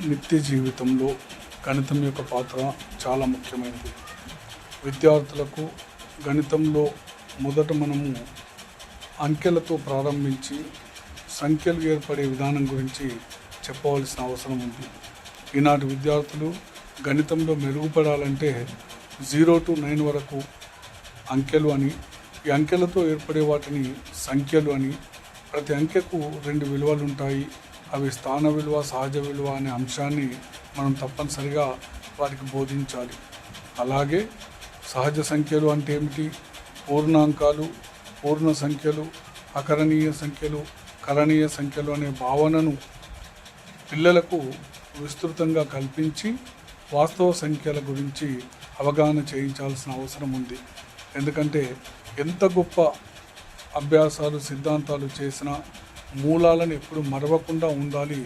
నిత్య జీవితంలో గణితం యొక్క పాత్ర చాలా ముఖ్యమైనది. విద్యార్థులకు గణితంలో మొదట మనము అంకెలతో ప్రారంభించి సంఖ్యలు ఏర్పడే విధానం గురించి చెప్పవలసిన అవసరం ఉంది. ఈనాటి విద్యార్థులు గణితంలో మెరుగుపడాలంటే 0 to 9 వరకు అంకెలు అని, ఈ అంకెలతో ఏర్పడే వాటిని సంఖ్యలు అని, ప్రతి అంకెకు 2 విలువలు ఉంటాయి. అవి స్థాన విలువ, సహజ విలువ అనే అంశాన్ని మనం తప్పనిసరిగా వారికి బోధించాలి. అలాగే సహజ సంఖ్యలు అంటే ఏమిటి, పూర్ణాంకాలు, పూర్ణ సంఖ్యలు, అకరణీయ సంఖ్యలు, కరణీయ సంఖ్యలు అనే భావనను పిల్లలకు విస్తృతంగా కల్పించి వాస్తవ సంఖ్యల గురించి అవగాహన చేయించాల్సిన అవసరం ఉంది. ఎందుకంటే ఎంత గొప్ప అభ్యాసాలు, సిద్ధాంతాలు చేసినా మూలాలను ఎప్పుడు మరవకుండా ఉండాలి.